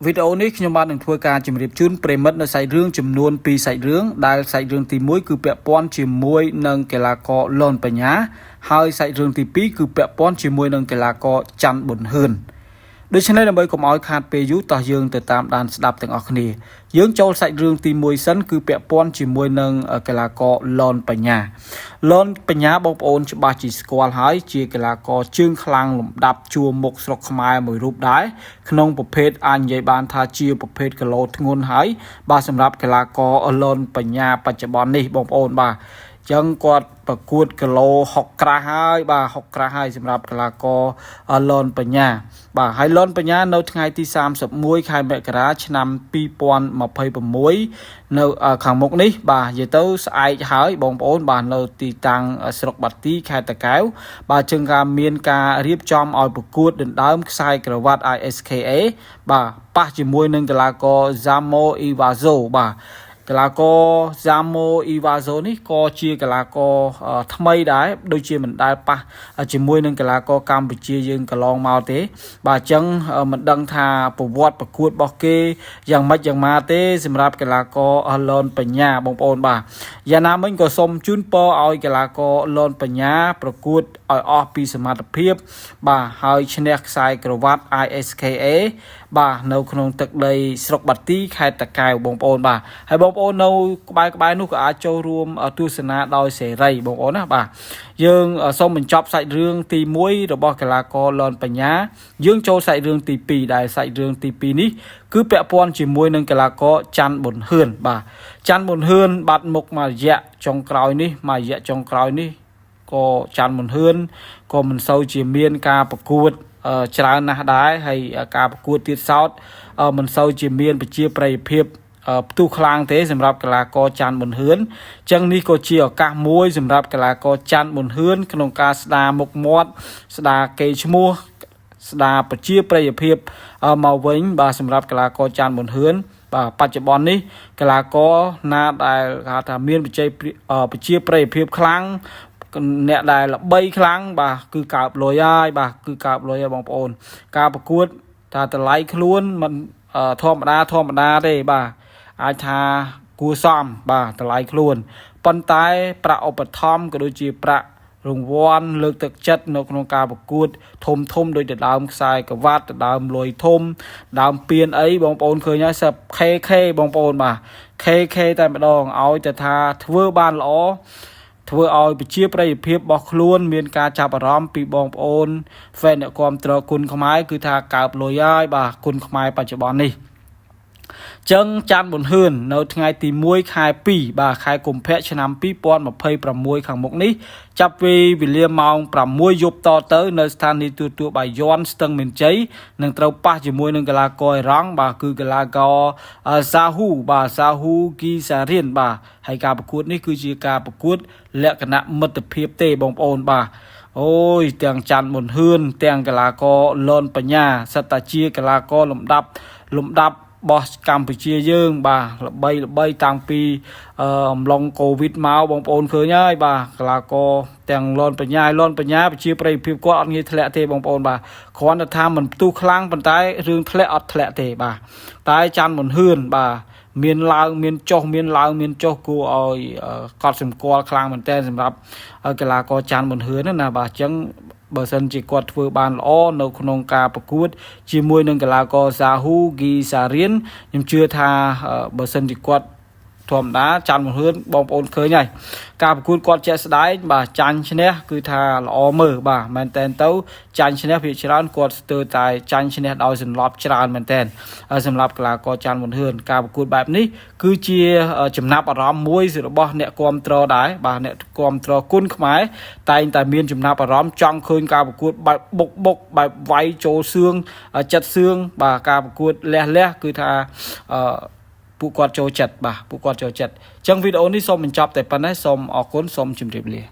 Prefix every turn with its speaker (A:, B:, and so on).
A: វីដេអូនេះខ្ញុំបាននឹងធ្វើការជម្រាបជូនប្រិមិត្តនៅសាច់រឿងចំនួន2សាច់រឿងដែលសាច់រឿងទី1គឺពាក់ព័ន្ធជាមួយនឹងកីឡាករលនបញ្ញាហើយសាច់រឿងទី2គឺពាក់ព័ន្ធជាមួយនឹងកីឡាករច័ន្ទប៊ុនហឿនដូច្នេះដើម្បីកុំឲ្យខាតពេលយូរតោះយើងទៅតាមដានស្ដាប់ទាំងអស់គ្នាយើងចូលសាច់រឿងទី1សិនគឺពាក់ព័ន្ធជាមួយនឹងកីឡាករលនបញ្ញាបងប្អូនច្បាស់ជាស្គាល់ហើយជាកីឡាករជើងខ្លាំងលំដាប់ជួរមុខស្រុកខ្មែរមួយរូបដែរក្នុងប្រភេទអាចនិយាយបានថាជាប្រភេទគីឡូធ្ងន់ហើយបាទសម្រាប់កីឡាករលនបញ្ញាបច្ចុប្បន្ននេះបងប្អូនបាទចឹងគាត់ប្រកួតគីឡូ60ក្រាស់ហើយបាទ60ក្រាស់ហើយសម្រាប់កីឡាករលនបញ្ញាបាទហើយលនបញ្ញានៅថ្ងៃទី31ខែមករាឆ្នាំ2026នៅខាងមុខនេះបាទនិយាយទៅស្អែកហើយបងប្អូនបាទនៅទីតាំងស្រុកបាត់ទីខេត្តតាកែវបាទជាងការមានការរៀបចំឲ្យប្រកួតដណ្ដើមខ្សែក្រវ៉ាត់ ISKA បាទប៉ះជាមួយនឹងកីឡាករ Zamo Iwazo បាទកីឡាករ Zamo Iwazo នេះក៏ជាកីឡាករថ្មីដែរដូចជាមិនដែលប៉ះជាមួយនឹងកីឡាករកម្ពុជាយើងកន្លងមកទេបាទអញ្ចឹងមិនដឹងថាប្រវត្តិប្រកួតរបស់គេយ៉ាងម៉េចយ៉ាងម៉ាទេសម្រាប់កីឡាករលនបញ្ញាបងប្អូនបាទយ៉ាងណាមិញក៏សូមជូនពរឲ្យកីឡាករលនបញ្ញាប្រកួតឲ្យអស់ពីសមត្ថភាពបាទហើយឈ្នះខ្សែក្រវ៉ាត់ ISKA បាទនៅក្នុងទឹកដីស្រុកបាត់ទីខេត្តតាកែវបងប្អូនបាទហើយបងប្អូននៅក្បែរនោះក៏អាចចូលរួមទស្សនាដោយសេរីបងប្អូនណាបាទយើងសូមបញ្ចប់សាច់រឿងទី1របស់កីឡាករលនបញ្ញាយើងចូលសាច់រឿងទី2ដែលសាច់រឿងទី2នេះគឺពាក់ព័ន្ធជាមួយនឹងកីឡាករច័ន្ទប៊ុនហឿនបាទច័ន្ទប៊ុនហឿនបាត់មុខមួយរយៈចុងក្រោយនេះក៏ច័ន្ទប៊ុនហឿនក៏មិនសូវជាមានការប្រកួតច្រើនណាស់ដែរហើយការប្រកួតទៀតសោតមិនសូវជាមានប្រជាប្រិយភាពផ្ទុះខ្លាំងទេសម្រាប់កីឡាករច័ន្ទប៊ុនហឿនអញ្ចឹងនេះក៏ជាឱកាសមួយសម្រាប់កីឡាករច័ន្ទប៊ុនហឿនក្នុងការស្ដារមុខមាត់ស្ដារកេរ្តិ៍ឈ្មោះស្ដារប្រជាប្រិយភាពមកវិញបាទសម្រាប់កីឡាករច័ន្ទប៊ុនហឿនបាទបច្ចុប្បន្ននេះកីឡាករណាដែលគេថាមានប្រជាប្រិយភាពខ្លាំងអ្នកដែលល្បីខ្លាំងបាទគឺកើបលុយហើយបាទគឺកើបលុយហើយបងប្អូនការប្រកួតថាតម្លៃខ្លួនមិនធម្មតាទេបាទអាចថាគួរសមបាទតម្លៃខ្លួនប៉ុន្តែប្រាក់ឧបត្ថម្ភក៏ដូចជាប្រាក់រង្វាន់លើកទឹកចិត្តនៅក្នុងការប្រកួតធំដូចទៅដើមខ្សែក្រវ៉ាត់ទៅដើមលុយធំដើមពៀនអីបងប្អូនឃើញហើយសឹប KK បងប្អូនបាទ KK តែម្ដងឲ្យតែថាធ្វើបានល្អធ្វើឲ្យប្រជាប្រិយភាពរបស់ខ្លួនមានការចាប់អារម្មណ៍ពីបងប្អូន fan អ្នកគាំទ្រគុណខ្មែរគឺថាកើបលុយហើយបាទគុណខ្មែរបច្ចុប្បន្ននេះចឹងច័ន្ទប៊ុនហឿននៅថ្ងៃទី1ខែ2បាទខែកុម្ភៈឆ្នាំ2026ខាងមុខនេះចាប់ពីវេលាម៉ោង6យប់តទៅនៅស្ថានីយទូរទស្សន៍បាយ័នស្ទឹងមានជ័យនឹងត្រូវប៉ះជាមួយនឹងកីឡាករអេរ៉ង់បាទគឺកីឡាករសាហ៊ូគីសារៀនបាទហើយការប្រកួតនេះគឺជាការប្រកួតលក្ខណៈមិត្តភាពទេបងប្អូនបាទអូយទាំងច័ន្ទប៊ុនហឿនទាំងកីឡាករលនបញ្ញាសិតតាជាកីឡាករលំដាប់បោះកម្ពុជាយើងបាទល្បីតាំងពីអំឡុងកូវីដមកបងប្អូនឃើញហើយបាទកីឡាករទាំងលនបញ្ញាប្រជាប្រិយភាពគាត់អត់ងាយធ្លាក់ទេបងប្អូនបាទគ្រាន់តែថាមិនផ្ទុះខ្លាំងប៉ុន្តែរឿងធ្លាក់អត់ធ្លាក់ទេបាទតែច័ន្ទប៊ុនហឿនបាទមានឡើងមានចុះគួរឲ្យកត់សម្គាល់ខ្លាំងមែនតើសម្រាប់កីឡាករច័ន្ទប៊ុនហឿនណាបាទអញ្ចឹងបើសិនជាគាត់ធ្វើបានល្អនៅក្នុងការប្រកួតជាមួយនឹងកីឡាករសាហ៊ូគីសារៀនខ្ញុំជឿថាបើសិនជាគាត់ធម្មតាច័ន្ទប៊ុនហឿនបងប្អូនឃើញហើយការប្រកួតគាត់ជាក់ស្ដែងបាទចាញ់ឈ្នះគឺថាល្អមើលបាទមែនតើទៅចាញ់ឈ្នះភាគច្រើនគាត់ស្ទើរតែចាញ់ឈ្នះដោយសន្លប់ច្រើនមែនតើសម្រាប់កីឡាករច័ន្ទប៊ុនហឿនការប្រកួតបែបនេះគឺជាចំណាប់អារម្មណ៍មួយរបស់អ្នកគាំទ្រដែរបាទអ្នកគាំទ្រគុណខ្មែរតែងតែមានចំណាប់អារម្មណ៍ចង់ឃើញការប្រកួតបែបបុកបែបវាយចូលសឿងចិត្តសឿងបាទការប្រកួតលះគឺថាពួកគាត់ចូលចិត្តអញ្ចឹងវីដេអូនេះសូមបញ្ចប់តែប៉ុណ្ណេះសូមអរគុណសូមជម្រាបលា